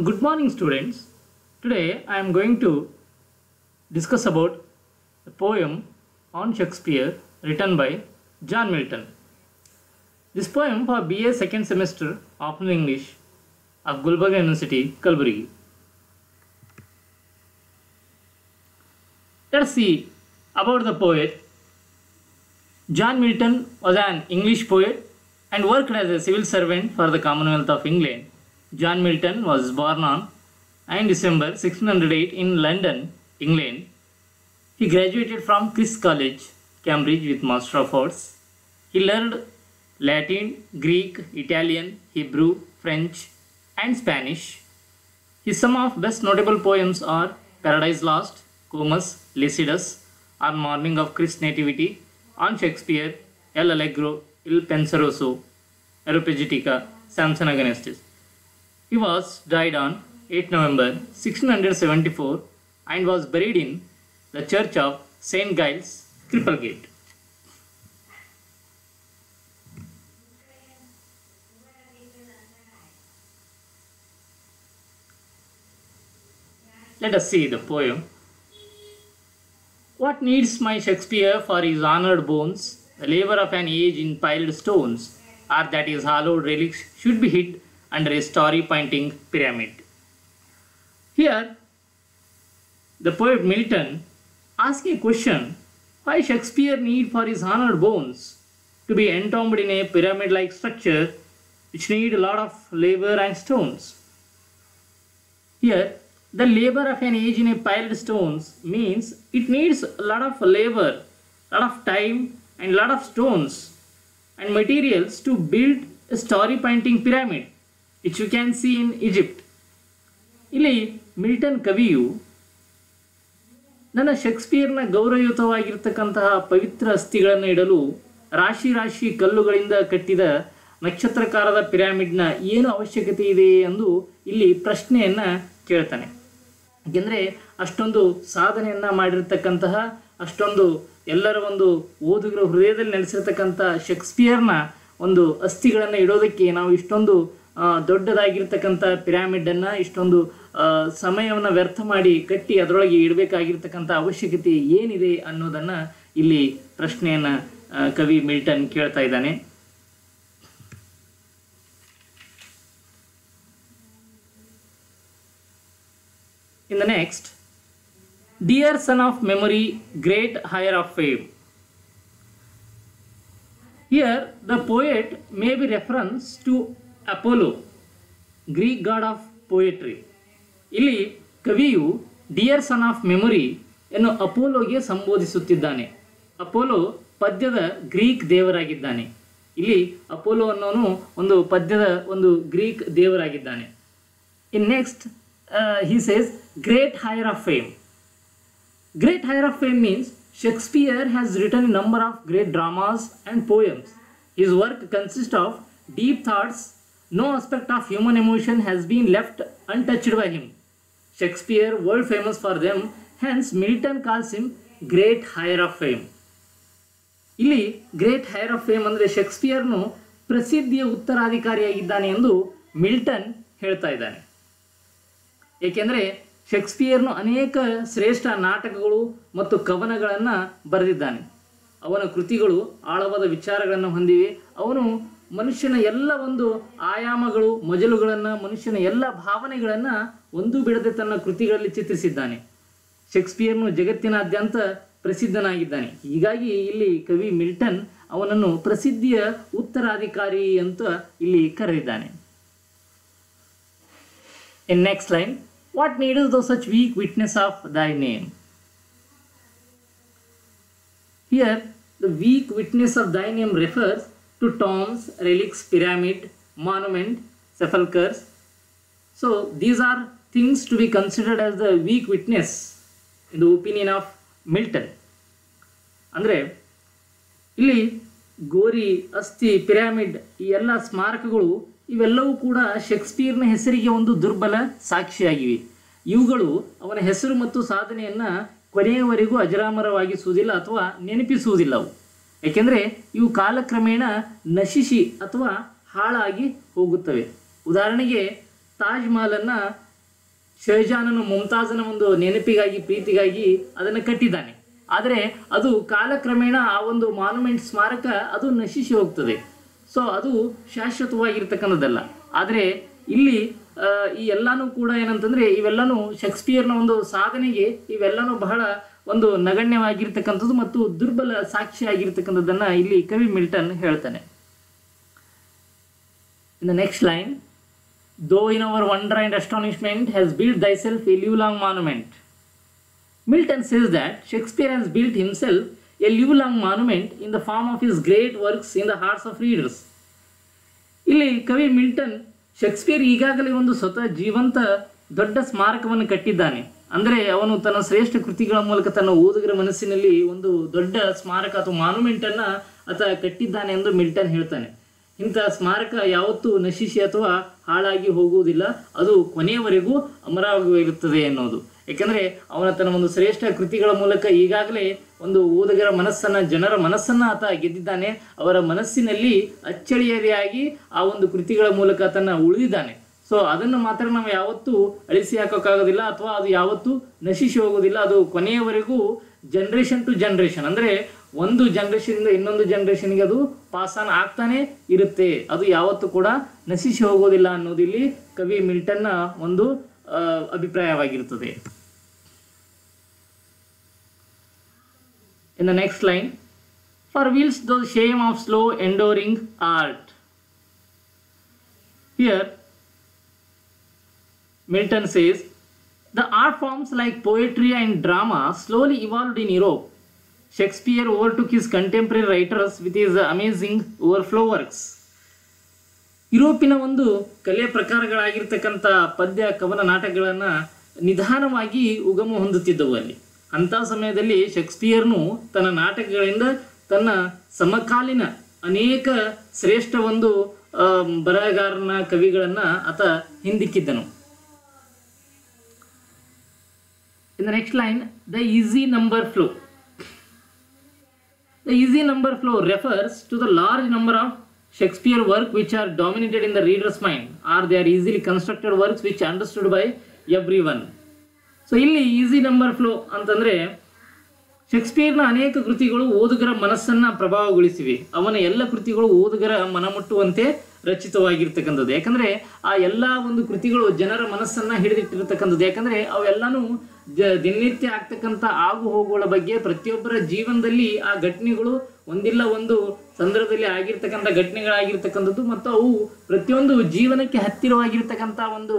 Good morning, students. Today I am going to discuss about a poem on Shakespeare written by John Milton. This poem for BA second semester Afternoon English of Gulbarga University, Kalburgi. Let us see about the poet. John Milton was an English poet and worked as a civil servant for the Commonwealth of England. John Milton was born on 9 December 1608 in London, England. He graduated from Christ's College, Cambridge with Master of Arts. He learned Latin, Greek, Italian, Hebrew, French and Spanish. His some of best notable poems are Paradise Lost, Comus, Lycidas, On Morning of Christ's Nativity, On Shakespeare, El Allegro, Il Penseroso, Areopagitica, Samson Agonistes. He was died on 8 November 1674 and was buried in the church of St. Giles, Cripplegate. Let us see the poem. What needs my Shakespeare for his honoured bones? The labour of an age in piled stones, or that his hallowed relics should be hid under a story-pointing pyramid. Here, the poet Milton asks a question: why Shakespeare need for his honoured bones to be entombed in a pyramid-like structure which need a lot of labour and stones? Here, the labour of an age in a piled stones means it needs a lot of labour, lot of time and lot of stones and materials to build a story-pointing pyramid, which you can see in Egypt. ಇಲ್ಲಿ Milton ಕವಿಯು ನನ್ನ ಶೇಕ್ಸ್ಪಿಯರ್ನ ಗೌರವಯುತವಾಗಿರ್ತಕ್ಕಂತಹ ಪವಿತ್ರ ಅಸ್ಥಿಗಳನ್ನು ಇಡಲು ರಾಶಿ ರಾಶಿ ಕಲ್ಲುಗಳಿಂದ ಕಟ್ಟಿದ ನಕ್ಷತ್ರಕಾರದ ಪಿರಾಮಿಡ್ನ ಏನು ಅವಶ್ಯಕತೆ ಇದೆ ಎಂದು ಇಲ್ಲಿ ಪ್ರಶ್ನೆಯನ್ನು ಕೇಳ್ತಾನೆ. ಏಕೆಂದರೆ ಅಷ್ಟೊಂದು ಸಾಧನೆಯನ್ನು ಮಾಡಿರ್ತಕ್ಕಂತಹ, ಅಷ್ಟೊಂದು ಎಲ್ಲರ ಒಂದು ಓದುಗರ ಹೃದಯದಲ್ಲಿ ನೆಲೆಸಿರ್ತಕ್ಕಂಥ ಶೇಕ್ಸ್ಪಿಯರ್ನ ಒಂದು ಅಸ್ಥಿಗಳನ್ನು ಇಡೋದಕ್ಕೆ ನಾವು ಇಷ್ಟೊಂದು ದೊಡ್ಡದಾಗಿರ್ತಕ್ಕಂಥ ಪಿರಾಮಿಡನ್ನು ಇಷ್ಟೊಂದು ಸಮಯವನ್ನು ವ್ಯರ್ಥ ಮಾಡಿ ಕಟ್ಟಿ ಅದರೊಳಗೆ ಇಡಬೇಕಾಗಿರ್ತಕ್ಕಂಥ ಅವಶ್ಯಕತೆ ಏನಿದೆ ಅನ್ನೋದನ್ನು ಇಲ್ಲಿ ಪ್ರಶ್ನೆಯನ್ನು ಕವಿ ಮಿಲ್ಟನ್ ಕೇಳ್ತಾ ಇದ್ದಾನೆ. In the next, dear son of memory, great hire of fame. Here the poet may be reference to Apollo, Greek god of poetry. ಇಲ್ಲಿ ಕವಿಯು ಡಿಯರ್ ಸನ್ ಆಫ್ ಮೆಮೊರಿ ಎನ್ನು ಅಪೋಲೋಗೆ ಸಂಬೋಧಿಸುತ್ತಿದ್ದಾನೆ. ಅಪೋಲೋ ಪದ್ಯದ ಗ್ರೀಕ್ ದೇವರಾಗಿದ್ದಾನೆ. ಇಲ್ಲಿ ಅಪೋಲೋ ಅನ್ನೋನು ಒಂದು ಪದ್ಯದ ಒಂದು ಗ್ರೀಕ್ ದೇವರಾಗಿದ್ದಾನೆ. In next he says great hire of fame. Great hire of fame means Shakespeare has written a number of great dramas and poems. His work consists of deep thoughts. No aspect of human emotion has been left untouched by him. Shakespeare world famous for them, hence Milton calls him great hire of fame. ಇಲ್ಲಿ great hire of fame ಅಂದರೆ ಶೇಕ್ಸ್ಪಿಯರ್ನು ಪ್ರಸಿದ್ಧಿಯ ಉತ್ತರಾಧಿಕಾರಿಯಾಗಿದ್ದಾನೆ ಎಂದು Milton ಹೇಳ್ತಾ ಇದ್ದಾನೆ. ಏಕೆಂದರೆ ಶೇಕ್ಸ್ಪಿಯರ್ನು ಅನೇಕ ಶ್ರೇಷ್ಠ ನಾಟಕಗಳು ಮತ್ತು ಕವನಗಳನ್ನು ಬರೆದಿದ್ದಾನೆ. ಅವನ ಕೃತಿಗಳು ಆಳವಾದ ವಿಚಾರಗಳನ್ನು ಹೊಂದಿವೆ. ಅವನು ಮನುಷ್ಯನ ಎಲ್ಲ ಒಂದು ಆಯಾಮಗಳು, ಮಜಲುಗಳನ್ನು, ಮನುಷ್ಯನ ಎಲ್ಲ ಭಾವನೆಗಳನ್ನು ಒಂದು ಬಿಡದೆ ತನ್ನ ಕೃತಿಗಳಲ್ಲಿ ಚಿತ್ರಿಸಿದ್ದಾನೆ. ಶೇಕ್ಸ್ಪಿಯರ್ನು ಜಗತ್ತಿನಾದ್ಯಂತ ಪ್ರಸಿದ್ಧನಾಗಿದ್ದಾನೆ. ಹೀಗಾಗಿ ಇಲ್ಲಿ ಕವಿ ಮಿಲ್ಟನ್ ಅವನನ್ನು ಪ್ರಸಿದ್ಧಿಯ ಉತ್ತರಾಧಿಕಾರಿ ಅಂತ ಇಲ್ಲಿ ಕರೆದಿದ್ದಾನೆ. In next line, what needest thou such weak witness of thy name? Here, the weak witness of thy name refers to tombs, relics, pyramid, monument, sepulchres. So, these are things to be considered as the weak witness in the opinion of Milton. ಅಂದರೆ ಇಲ್ಲಿ ಗೋರಿ, ಅಸ್ಥಿ, pyramid ಈ ಎಲ್ಲ ಸ್ಮಾರಕಗಳು ಇವೆಲ್ಲವೂ ಕೂಡ ಶೇಕ್ಸ್ಪಿಯರ್ನ ಹೆಸರಿಗೆ ಒಂದು ದುರ್ಬಲ ಸಾಕ್ಷಿಯಾಗಿವೆ. ಇವುಗಳು ಅವನ ಹೆಸರು ಮತ್ತು ಸಾಧನೆಯನ್ನು ಕೊನೆಯವರೆಗೂ ಅಜರಾಮರವಾಗಿಸುವುದಿಲ್ಲ ಅಥವಾ ನೆನಪಿಸುವುದಿಲ್ಲ. ಏಕೆಂದರೆ ಇವು ಕಾಲಕ್ರಮೇಣ ನಶಿಸಿ ಅಥವಾ ಹಾಳಾಗಿ ಹೋಗುತ್ತವೆ. ಉದಾಹರಣೆಗೆ ತಾಜ್ ಮಹಲನ್ನು ಶಹಜಾನನು ಮುಮ್ತಾಜನ ಒಂದು ನೆನಪಿಗಾಗಿ ಪ್ರೀತಿಗಾಗಿ ಅದನ್ನು ಕಟ್ಟಿದ್ದಾನೆ. ಆದರೆ ಅದು ಕಾಲಕ್ರಮೇಣ ಆ ಒಂದು ಮಾನ್ಯುಮೆಂಟ್ ಸ್ಮಾರಕ ಅದು ನಶಿಸಿ ಹೋಗ್ತದೆ. ಸೊ ಅದು ಶಾಶ್ವತವಾಗಿರ್ತಕ್ಕಂಥದ್ದಲ್ಲ. ಆದರೆ ಇಲ್ಲಿ ಈ ಎಲ್ಲನೂ ಕೂಡ ಏನಂತಂದರೆ ಇವೆಲ್ಲನೂ ಶೇಕ್ಸ್ಪಿಯರ್ನ ಒಂದು ಸಾಧನೆಗೆ ಇವೆಲ್ಲನೂ ಬಹಳ ಒಂದು ನಗಣ್ಯವಾಗಿರ್ತಕ್ಕಂಥದ್ದು ಮತ್ತು ದುರ್ಬಲ ಸಾಕ್ಷಿ ಆಗಿರ್ತಕ್ಕಂಥದ್ದನ್ನು ಇಲ್ಲಿ ಕವಿ ಮಿಲ್ಟನ್ ಹೇಳ್ತಾನೆ. In the next line, though in our wonder and astonishment has built thyself a livelong monument. Milton says that Shakespeare has built himself a livelong monument in the form of his great works in the hearts of readers. ಇಲ್ಲಿ ಕವಿ Milton Shakespeare ಈಗಾಗಲೇ ಒಂದು ಸ್ವತಃ ಜೀವಂತ ದೊಡ್ಡ ಸ್ಮಾರಕವನ್ನು ಕಟ್ಟಿದ್ದಾನೆ. ಅಂದರೆ ಅವನು ತನ್ನ ಶ್ರೇಷ್ಠ ಕೃತಿಗಳ ಮೂಲಕ ತನ್ನ ಓದುಗರ ಮನಸ್ಸಿನಲ್ಲಿ ಒಂದು ದೊಡ್ಡ ಸ್ಮಾರಕ ಅಥವಾ ಮಾನ್ಯುಮೆಂಟನ್ನು ಆತ ಕಟ್ಟಿದ್ದಾನೆ ಎಂದು ಮಿಲ್ಟನ್ ಹೇಳ್ತಾನೆ. ಇಂಥ ಸ್ಮಾರಕ ಯಾವತ್ತೂ ನಶಿಸಿ ಅಥವಾ ಹಾಳಾಗಿ ಹೋಗುವುದಿಲ್ಲ, ಅದು ಕೊನೆಯವರೆಗೂ ಅಮರವಾಗಿರುತ್ತದೆ ಎನ್ನುವುದು. ಏಕೆಂದರೆ ಅವನ ತನ್ನ ಒಂದು ಶ್ರೇಷ್ಠ ಕೃತಿಗಳ ಮೂಲಕ ಈಗಾಗಲೇ ಒಂದು ಓದುಗರ ಮನಸ್ಸನ್ನು, ಜನರ ಮನಸ್ಸನ್ನು ಆತ ಗೆದ್ದಿದ್ದಾನೆ. ಅವರ ಮನಸ್ಸಿನಲ್ಲಿ ಅಚ್ಚಳಿಯದೆಯಾಗಿ ಆ ಒಂದು ಕೃತಿಗಳ ಮೂಲಕ ತನ್ನ ಉಳಿದಿದ್ದಾನೆ. ಸೊ ಅದನ್ನು ಮಾತ್ರ ನಾವು ಯಾವತ್ತೂ ಅಳಿಸಿ ಹಾಕೋಕ್ಕಾಗೋದಿಲ್ಲ ಅಥವಾ ಅದು ಯಾವತ್ತೂ ನಶಿಸಿ ಹೋಗೋದಿಲ್ಲ. ಅದು ಕೊನೆಯವರೆಗೂ ಜನ್ರೇಷನ್ ಟು ಜನ್ರೇಷನ್, ಅಂದರೆ ಒಂದು ಜನ್ರೇಷನಿಂದ ಇನ್ನೊಂದು ಜನ್ರೇಷನ್ಗೆ ಅದು ಪಾಸ್ ಆನ್ ಆಗ್ತಾನೆ ಇರುತ್ತೆ. ಅದು ಯಾವತ್ತೂ ಕೂಡ ನಶಿಸಿ ಹೋಗೋದಿಲ್ಲ ಅನ್ನೋದು ಇಲ್ಲಿ ಕವಿ ಮಿಲ್ಟನ್ನ ಒಂದು ಅಭಿಪ್ರಾಯವಾಗಿರುತ್ತದೆ. In the next line, for whilst the shame of slow enduring art. Here Milton says, the art forms like poetry and drama slowly evolved in Europe. Shakespeare overtook his contemporary writers with his amazing overflow works. ಯುರೋಪಿನ ಒಂದು ಕಲೆಯ ಪ್ರಕಾರಗಳಾಗಿರ್ತಕ್ಕಂಥ ಪದ್ಯ, ಕವನ, ನಾಟಕಗಳನ್ನು ನಿಧಾನವಾಗಿ ಉಗಮ ಹೊಂದುತ್ತಿದ್ದವು ಅಲ್ಲಿ. ಅಂಥ ಸಮಯದಲ್ಲಿ ಶೇಕ್ಸ್ಪಿಯರ್ನು ತನ್ನ ನಾಟಕಗಳಿಂದ ತನ್ನ ಸಮಕಾಲೀನ ಅನೇಕ ಶ್ರೇಷ್ಠ ಒಂದು ಬರಹಗಾರನ ಕವಿಗಳನ್ನು ಆತ ಹಿಂದಿಕ್ಕಿದ್ದನು. In the next line, the easy number flow. The easy number flow refers to the large number of Shakespeare work which are dominated in the reader's mind, or they are easily constructed works which are understood by everyone. So ಇಲ್ಲಿ easy number flow ಅಂತಂದರೆ ಶೇಕ್ಸ್ಪಿಯರ್ನ ಅನೇಕ ಕೃತಿಗಳು ಓದುಗರ ಮನಸ್ಸನ್ನು ಪ್ರಭಾವಗೊಳಿಸಿವೆ. ಅವನ ಎಲ್ಲ ಕೃತಿಗಳು ಓದುಗರ ಮನಮುಟ್ಟುವಂತೆ ರಚಿತವಾಗಿರ್ತಕ್ಕಂಥದ್ದು. ಯಾಕಂದರೆ ಆ ಎಲ್ಲ ಒಂದು ಕೃತಿಗಳು ಜನರ ಮನಸ್ಸನ್ನು ಹಿಡಿದಿಟ್ಟಿರ್ತಕ್ಕಂಥದ್ದು. ಯಾಕಂದರೆ ಅವೆಲ್ಲನೂ ದಿನನಿತ್ಯ ಆಗ್ತಕ್ಕಂಥ ಆಗು ಹೋಗುಗಳ ಬಗ್ಗೆ, ಪ್ರತಿಯೊಬ್ಬರ ಜೀವನದಲ್ಲಿ ಆ ಘಟನೆಗಳು ಒಂದಿಲ್ಲ ಒಂದು ಸಂದರ್ಭದಲ್ಲಿ ಆಗಿರ್ತಕ್ಕಂಥ ಘಟನೆಗಳಾಗಿರ್ತಕ್ಕಂಥದ್ದು ಮತ್ತು ಅವು ಪ್ರತಿಯೊಂದು ಜೀವನಕ್ಕೆ ಹತ್ತಿರವಾಗಿರ್ತಕ್ಕಂಥ ಒಂದು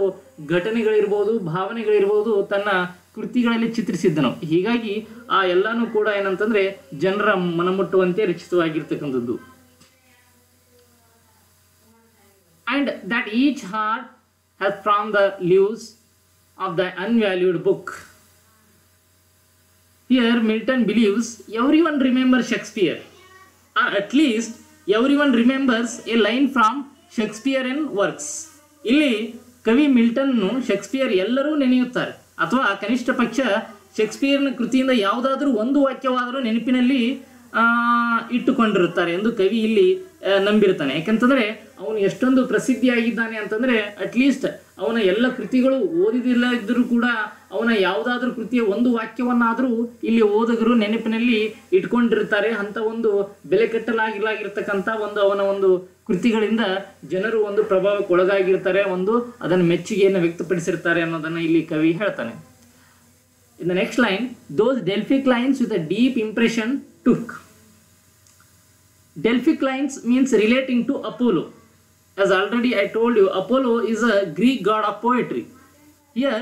ಘಟನೆಗಳಿರ್ಬೋದು, ಭಾವನೆಗಳಿರ್ಬೋದು, ತನ್ನ ಕೃತಿಗಳಲ್ಲಿ ಚಿತ್ರಿಸಿದ್ದನು. ಹೀಗಾಗಿ ಆ ಎಲ್ಲನೂ ಕೂಡ ಏನಂತಂದರೆ ಜನರ ಮನಮುಟ್ಟುವಂತೆ ರಚಿತವಾಗಿರ್ತಕ್ಕಂಥದ್ದು. And that each heart has from the leaves of the unvalued book. Here Milton believes everyone remembers Shakespeare, or at least everyone remembers a line from Shakespearean works. ಇಲ್ಲಿ ಕವಿ ಮಿಲ್ಟನ್ನು ಶೇಕ್ಸ್ಪಿಯರ್ ಎಲ್ಲರೂ ನೆನೆಯುತ್ತಾರೆ, ಅಥವಾ ಕನಿಷ್ಠ ಪಕ್ಷ ಶೇಕ್ಸ್ಪಿಯರ್ನ ಕೃತಿಯಿಂದ ಯಾವುದಾದ್ರೂ ಒಂದು ವಾಕ್ಯವಾದರೂ ನೆನಪಿನಲ್ಲಿ ಇಟ್ಟುಕೊಂಡಿರುತ್ತಾರೆ ಎಂದು ಕವಿ ಇಲ್ಲಿ ನಂಬಿರ್ತಾನೆ. ಯಾಕಂತಂದರೆ ಅವನು ಎಷ್ಟೊಂದು ಪ್ರಸಿದ್ಧಿಯಾಗಿದ್ದಾನೆ ಅಂತಂದರೆ ಅಟ್ಲೀಸ್ಟ್ ಅವನ ಎಲ್ಲ ಕೃತಿಗಳು ಓದಿದಿಲ್ಲ ಇದ್ದರೂ ಕೂಡ ಅವನ ಯಾವುದಾದ್ರೂ ಕೃತಿಯ ಒಂದು ವಾಕ್ಯವನ್ನಾದರೂ ಇಲ್ಲಿ ಓದುಗರು ನೆನಪಿನಲ್ಲಿ ಇಟ್ಕೊಂಡಿರ್ತಾರೆ. ಅಂಥ ಒಂದು ಬೆಲೆ ಕಟ್ಟಲಾಗಿರ್ತಕ್ಕಂಥ ಒಂದು ಅವನ ಒಂದು ಕೃತಿಗಳಿಂದ ಜನರು ಒಂದು ಪ್ರಭಾವಕ್ಕೊಳಗಾಗಿರ್ತಾರೆ, ಒಂದು ಅದನ್ನು ಮೆಚ್ಚುಗೆಯನ್ನು ವ್ಯಕ್ತಪಡಿಸಿರ್ತಾರೆ ಅನ್ನೋದನ್ನು ಇಲ್ಲಿ ಕವಿ ಹೇಳ್ತಾನೆ. In the next line, those Delphic lines with a deep impression took. Delphic lines means relating to Apollo. As already I told you, Apollo is a Greek god of poetry. Here,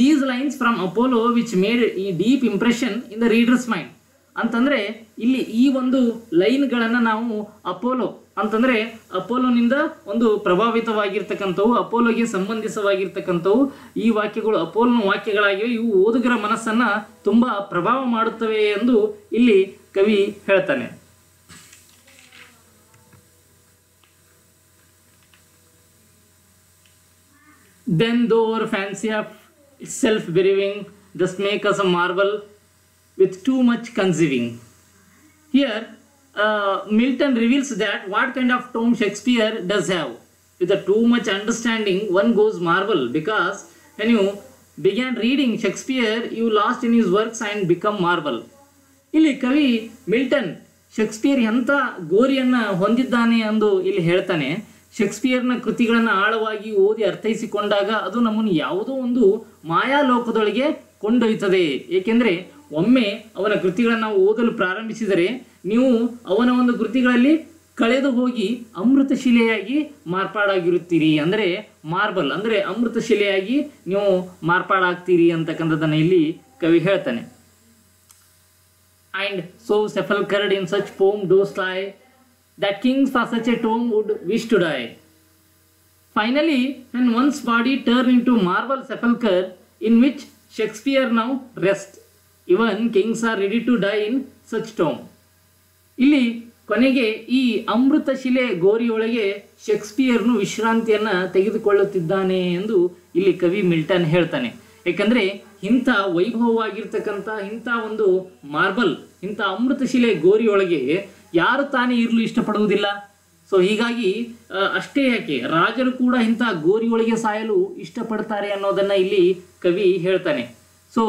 these lines from Apollo which made a deep impression in the reader's mind. ಅಂತಂದರೆ ಇಲ್ಲಿ ಈ ಒಂದು ಲೈನ್ಗಳನ್ನು ನಾವು Apollo ಅಂತಂದರೆ ಅಪೋಲೋನಿಂದ ಒಂದು ಪ್ರಭಾವಿತವಾಗಿರ್ತಕ್ಕಂಥವು, ಅಪೋಲೋಗೆ ಸಂಬಂಧಿಸವಾಗಿರ್ತಕ್ಕಂಥವು ಈ ವಾಕ್ಯಗಳು ಅಪೋಲೋನ ವಾಕ್ಯಗಳಾಗಿವೆ. ಇವು ಓದುಗರ ಮನಸ್ಸನ್ನು ತುಂಬ ಪ್ರಭಾವ ಮಾಡುತ್ತವೆ ಎಂದು ಇಲ್ಲಿ ಕವಿ ಹೇಳ್ತಾನೆ. Then though our fancy of itself bereaving thus make us a marvel with too much conceiving. Here Milton reveals that what kind of tone Shakespeare does have. With a too much understanding one goes marvel, because when you began reading Shakespeare, you lost in his works and become marvel. ಇಲ್ಲಿ ಕವಿ Milton Shakespeare ಎಂಥ ಗೋರಿಯನ್ನು ಹೊಂದಿದ್ದಾನೆ ಎಂದು ಇಲ್ಲಿ ಹೇಳ್ತಾನೆ. ಶೇಕ್ಸ್ಪಿಯರ್ನ ಕೃತಿಗಳನ್ನು ಆಳವಾಗಿ ಓದಿ ಅರ್ಥೈಸಿಕೊಂಡಾಗ ಅದು ನಮ್ಮನ್ನು ಯಾವುದೋ ಒಂದು ಮಾಯಾಲೋಕದೊಳಗೆ ಕೊಂಡೊಯ್ತದೆ. ಏಕೆಂದರೆ ಒಮ್ಮೆ ಅವನ ಕೃತಿಗಳನ್ನು ನಾವು ಓದಲು ಪ್ರಾರಂಭಿಸಿದರೆ ನೀವು ಅವನ ಒಂದು ಕೃತಿಗಳಲ್ಲಿ ಕಳೆದು ಹೋಗಿ ಅಮೃತ ಶಿಲೆಯಾಗಿ ಮಾರ್ಪಾಡಾಗಿರುತ್ತೀರಿ. ಅಂದರೆ ಮಾರ್ಬಲ್ ಅಂದರೆ ಅಮೃತ ಶಿಲೆಯಾಗಿ ನೀವು ಮಾರ್ಪಾಡಾಗ್ತೀರಿ ಅಂತಕ್ಕಂಥದ್ದನ್ನು ಇಲ್ಲಿ ಕವಿ ಹೇಳ್ತಾನೆ. And so sepulchred in such poem dost lie, that kings for such a tomb would wish to die. Finally, when one's body turned into marble sepulchre in which Shakespeare now rests, even kings are ready to die in such tomb. ಇಲ್ಲಿ ಕೊನೆಗೆ ಈ ಅಮೃತ ಶಿಲೆ ಗೋರಿಯೊಳಗೆ ಶೇಕ್ಸ್ಪಿಯರ್ನು ವಿಶ್ರಾಂತಿಯನ್ನು ತೆಗೆದುಕೊಳ್ಳುತ್ತಿದ್ದಾನೆ ಎಂದು ಇಲ್ಲಿ ಕವಿ Milton ಹೇಳ್ತಾನೆ. ಏಕೆಂದರೆ ಇಂಥ ವೈಭವವಾಗಿರ್ತಕ್ಕಂಥ ಇಂಥ ಒಂದು ಮಾರ್ಬಲ್, ಇಂಥ ಅಮೃತ ಶಿಲೆ ಗೋರಿಯೊಳಗೆ ಯಾರು ತಾನೇ ಇರಲು ಇಷ್ಟಪಡುವುದಿಲ್ಲ. ಸೊ ಹೀಗಾಗಿ ಅಷ್ಟೇ ಯಾಕೆ, ರಾಜರು ಕೂಡ ಇಂಥ ಗೋರಿಯೊಳಗೆ ಸಾಯಲು ಇಷ್ಟಪಡ್ತಾರೆ ಅನ್ನೋದನ್ನು ಇಲ್ಲಿ ಕವಿ ಹೇಳ್ತಾನೆ. ಸೊ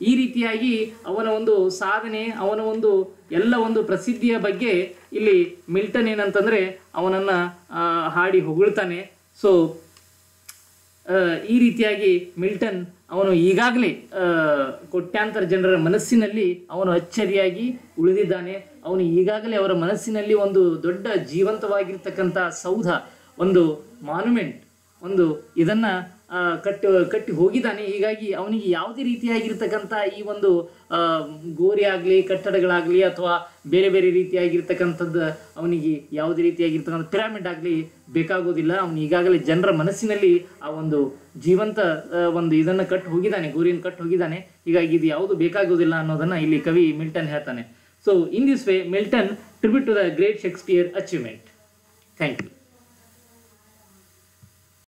ಈ ರೀತಿಯಾಗಿ ಅವನ ಒಂದು ಸಾಧನೆ, ಅವನ ಒಂದು ಎಲ್ಲ ಒಂದು ಪ್ರಸಿದ್ಧಿಯ ಬಗ್ಗೆ ಇಲ್ಲಿ ಮಿಲ್ಟನ್ ಏನಂತಂದರೆ ಅವನನ್ನು ಹಾಡಿ ಹೊಗಳ್ತಾನೆ. ಸೊ ಈ ರೀತಿಯಾಗಿ ಮಿಲ್ಟನ್ ಅವನು ಈಗಾಗಲೇ ಕೋಟ್ಯಾಂತರ ಜನರ ಮನಸ್ಸಿನಲ್ಲಿ ಅವನು ಅಚ್ಚರಿಯಾಗಿ ಉಳಿದಿದ್ದಾನೆ. ಅವನು ಈಗಾಗಲೇ ಅವರ ಮನಸ್ಸಿನಲ್ಲಿ ಒಂದು ದೊಡ್ಡ ಜೀವಂತವಾಗಿರ್ತಕ್ಕಂಥ ಸೌಧ, ಒಂದು ಮಾನ್ಯುಮೆಂಟ್, ಒಂದು ಇದನ್ನು ಕಟ್ಟಿ ಹೋಗಿದ್ದಾನೆ. ಹೀಗಾಗಿ ಅವನಿಗೆ ಯಾವುದೇ ರೀತಿಯಾಗಿರ್ತಕ್ಕಂಥ ಈ ಒಂದು ಗೋರಿ ಆಗಲಿ, ಕಟ್ಟಡಗಳಾಗಲಿ ಅಥವಾ ಬೇರೆ ಬೇರೆ ರೀತಿಯಾಗಿರ್ತಕ್ಕಂಥದ್ದು ಅವನಿಗೆ ಯಾವುದೇ ರೀತಿಯಾಗಿರ್ತಕ್ಕಂಥ ಪಿರಾಮಿಡ್ ಆಗಲಿ ಬೇಕಾಗೋದಿಲ್ಲ. ಅವನು ಈಗಾಗಲೇ ಜನರ ಮನಸ್ಸಿನಲ್ಲಿ ಆ ಒಂದು ಜೀವಂತ ಒಂದು ಇದನ್ನು ಕಟ್ಟಿ ಹೋಗಿದ್ದಾನೆ, ಗೋರಿಯನ್ನು ಕಟ್ಟಿ ಹೋಗಿದ್ದಾನೆ. ಹೀಗಾಗಿ ಇದು ಯಾವುದು ಬೇಕಾಗೋದಿಲ್ಲ ಅನ್ನೋದನ್ನು ಇಲ್ಲಿ ಕವಿ ಮಿಲ್ಟನ್ ಹೇಳ್ತಾನೆ. So in this way Milton tribute to the great Shakespeare achievement. Thank you.